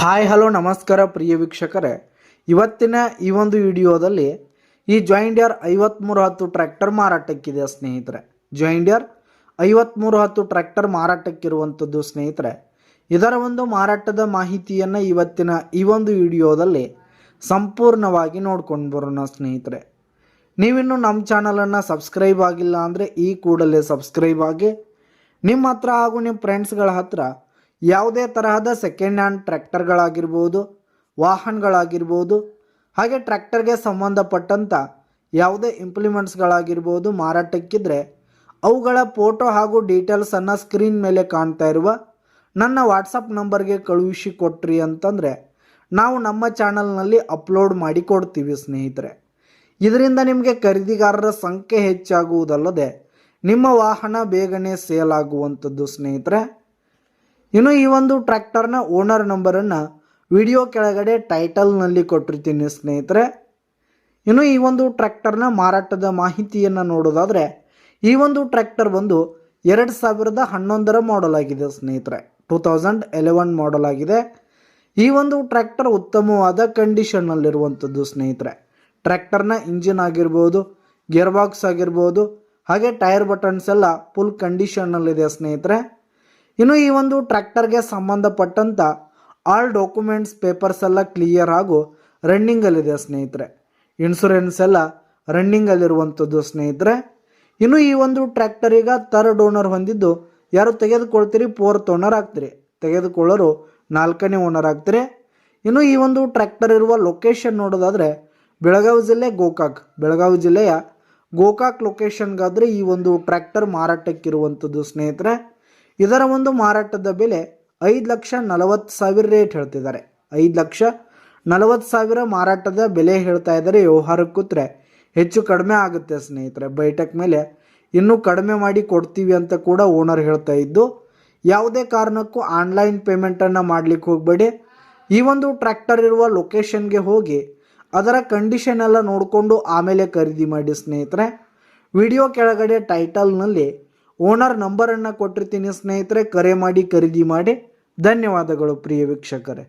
Hi hello ನಮಸ್ಕಾರ ಪ್ರಿಯ ವೀಕ್ಷಕರೇ, ಇವತ್ತಿನ ಈ ಒಂದು ವಿಡಿಯೋದಲ್ಲಿ ಈ ಜಾಯಿಂಡಿಯರ್ 5310 ಟ್ರ್ಯಾಕ್ಟರ್ ಮಾರಾಟಕ್ಕಿದೆ ಸ್ನೇಹಿತರೆ. ಜಾಯಿಂಡಿಯರ್ 5310 ಟ್ರ್ಯಾಕ್ಟರ್ ಮಾರಾಟಕ್ಕಿರುವಂಥದ್ದು ಸ್ನೇಹಿತರೆ. ಇದರ ಒಂದು ಮಾರಾಟದ ಮಾಹಿತಿಯನ್ನು ಇವತ್ತಿನ ಈ ಒಂದು ವಿಡಿಯೋದಲ್ಲಿ ಸಂಪೂರ್ಣವಾಗಿ ನೋಡ್ಕೊಂಡು ಬರೋಣ ಸ್ನೇಹಿತರೆ. ನೀವಿನ್ನು ನಮ್ಮ ಚಾನಲನ್ನು ಸಬ್ಸ್ಕ್ರೈಬ್ ಆಗಿಲ್ಲ ಅಂದರೆ ಈ ಕೂಡಲೇ ಸಬ್ಸ್ಕ್ರೈಬ್ ಆಗಿ ನಿಮ್ಮ ಹತ್ರ ಹಾಗೂ ನಿಮ್ಮ ಫ್ರೆಂಡ್ಸ್ಗಳ ಹತ್ರ ಯಾವುದೇ ತರಹದ ಸೆಕೆಂಡ್ ಹ್ಯಾಂಡ್ ಟ್ರ್ಯಾಕ್ಟರ್ಗಳಾಗಿರ್ಬೋದು, ವಾಹನಗಳಾಗಿರ್ಬೋದು, ಹಾಗೆ ಟ್ರ್ಯಾಕ್ಟರ್ಗೆ ಸಂಬಂಧಪಟ್ಟಂಥ ಯಾವುದೇ ಇಂಪ್ಲಿಮೆಂಟ್ಸ್ಗಳಾಗಿರ್ಬೋದು ಮಾರಾಟಕ್ಕಿದ್ರೆ ಅವುಗಳ ಫೋಟೋ ಹಾಗೂ ಡೀಟೇಲ್ಸನ್ನು ಸ್ಕ್ರೀನ್ ಮೇಲೆ ಕಾಣ್ತಾ ಇರುವ ನನ್ನ ವಾಟ್ಸಪ್ ನಂಬರ್ಗೆ ಕಳುಹಿಸಿ ಕೊಟ್ರಿ ಅಂತಂದರೆ ನಾವು ನಮ್ಮ ಚಾನಲ್ನಲ್ಲಿ ಅಪ್ಲೋಡ್ ಮಾಡಿ ಕೊಡ್ತೀವಿ ಸ್ನೇಹಿತರೆ. ಇದರಿಂದ ನಿಮಗೆ ಖರೀದಿಗಾರರ ಸಂಖ್ಯೆ ಹೆಚ್ಚಾಗುವುದಲ್ಲದೆ ನಿಮ್ಮ ವಾಹನ ಬೇಗನೆ ಸೇಲ್ ಆಗುವಂಥದ್ದು ಸ್ನೇಹಿತರೆ. ಇನ್ನು ಈ ಒಂದು ಟ್ರ್ಯಾಕ್ಟರ್ನ ಓನರ್ ನಂಬರನ್ನು ವಿಡಿಯೋ ಕೆಳಗಡೆ ಟೈಟಲ್ನಲ್ಲಿ ಕೊಟ್ಟಿರ್ತೀನಿ ಸ್ನೇಹಿತರೆ. ಇನ್ನು ಈ ಒಂದು ಟ್ರ್ಯಾಕ್ಟರ್ನ ಮಾರಾಟದ ಮಾಹಿತಿಯನ್ನು ನೋಡೋದಾದರೆ ಈ ಒಂದು ಟ್ರ್ಯಾಕ್ಟರ್ ಬಂದು 2011 ಮಾಡೆಲ್ ಆಗಿದೆ ಸ್ನೇಹಿತರೆ. 2011 ಮಾಡೆಲ್ ಆಗಿದೆ. ಈ ಒಂದು ಟ್ರ್ಯಾಕ್ಟರ್ ಉತ್ತಮವಾದ ಕಂಡೀಷನ್ನಲ್ಲಿರುವಂಥದ್ದು ಸ್ನೇಹಿತರೆ. ಟ್ರ್ಯಾಕ್ಟರ್ನ ಇಂಜಿನ್ ಆಗಿರ್ಬೋದು, ಗೇರ್ ಬಾಕ್ಸ್ ಆಗಿರ್ಬೋದು, ಹಾಗೆ ಟೈರ್ ಬಟನ್ಸ್ ಎಲ್ಲ ಫುಲ್ ಕಂಡೀಷನ್ನಲ್ಲಿದೆ ಸ್ನೇಹಿತರೆ. ಇನ್ನು ಈ ಒಂದು ಟ್ರ್ಯಾಕ್ಟರ್ಗೆ ಸಂಬಂಧಪಟ್ಟಂಥ ಆಲ್ ಡಾಕ್ಯುಮೆಂಟ್ಸ್ ಪೇಪರ್ಸ್ ಎಲ್ಲ ಕ್ಲಿಯರ್ ಹಾಗೂ ರನ್ನಿಂಗಲ್ಲಿದೆ ಸ್ನೇಹಿತರೆ. ಇನ್ಶೂರೆನ್ಸ್ ಎಲ್ಲ ರನ್ನಿಂಗಲ್ಲಿರುವಂಥದ್ದು ಸ್ನೇಹಿತರೆ. ಇನ್ನು ಈ ಒಂದು ಟ್ರ್ಯಾಕ್ಟರಿಗೆ ಥರ್ಡ್ ಓನರ್ ಹೊಂದಿದ್ದು ಯಾರು ತೆಗೆದುಕೊಳ್ತೀರಿ, 4th ಓನರ್ ಆಗ್ತೀರಿ. ತೆಗೆದುಕೊಳ್ಳೋರು 4ನೇ ಓನರ್ ಆಗ್ತೀರಿ. ಇನ್ನು ಈ ಒಂದು ಟ್ರ್ಯಾಕ್ಟರ್ ಇರುವ ಲೊಕೇಶನ್ ನೋಡೋದಾದರೆ ಬೆಳಗಾವಿ ಜಿಲ್ಲೆ ಗೋಕಾಕ್, ಬೆಳಗಾವಿ ಜಿಲ್ಲೆಯ ಗೋಕಾಕ್ ಲೊಕೇಶನ್ಗಾದರೆ ಈ ಒಂದು ಟ್ರ್ಯಾಕ್ಟರ್ ಮಾರಾಟಕ್ಕಿರುವಂಥದ್ದು ಸ್ನೇಹಿತರೆ. ಇದರ ಒಂದು ಮಾರಾಟದ ಬೆಲೆ 5,40,000 ರೇಟ್ ಹೇಳ್ತಿದ್ದಾರೆ. 5,40,000 ಮಾರಾಟದ ಬೆಲೆ ಹೇಳ್ತಾ ಇದ್ದಾರೆ. ವ್ಯವಹಾರಕ್ಕೆ ಕೂತ್ರೆ ಹೆಚ್ಚು ಕಡಿಮೆ ಆಗುತ್ತೆ ಸ್ನೇಹಿತರೆ. ಬೈಟಕ್ ಮೇಲೆ ಇನ್ನೂ ಕಡಿಮೆ ಮಾಡಿ ಕೊಡ್ತೀವಿ ಅಂತ ಕೂಡ ಓನರ್ ಹೇಳ್ತಾ ಇದ್ದು, ಯಾವುದೇ ಕಾರಣಕ್ಕೂ ಆನ್ಲೈನ್ ಪೇಮೆಂಟನ್ನು ಮಾಡಲಿಕ್ಕೆ ಹೋಗಬೇಡಿ. ಈ ಒಂದು ಟ್ರ್ಯಾಕ್ಟರ್ ಇರುವ ಲೊಕೇಶನ್ಗೆ ಹೋಗಿ ಅದರ ಕಂಡೀಷನ್ ಎಲ್ಲ ನೋಡಿಕೊಂಡು ಆಮೇಲೆ ಖರೀದಿ ಮಾಡಿ ಸ್ನೇಹಿತರೆ. ವಿಡಿಯೋ ಕೆಳಗಡೆ ಟೈಟಲ್ನಲ್ಲಿ ಓನರ್ ನಂಬರನ್ನು ಕೊಟ್ಟಿರ್ತೀನಿ ಸ್ನೇಹಿತರೆ. ಕರೆ ಮಾಡಿ ಖರೀದಿ ಮಾಡಿ. ಧನ್ಯವಾದಗಳು ಪ್ರಿಯ ವೀಕ್ಷಕರೇ.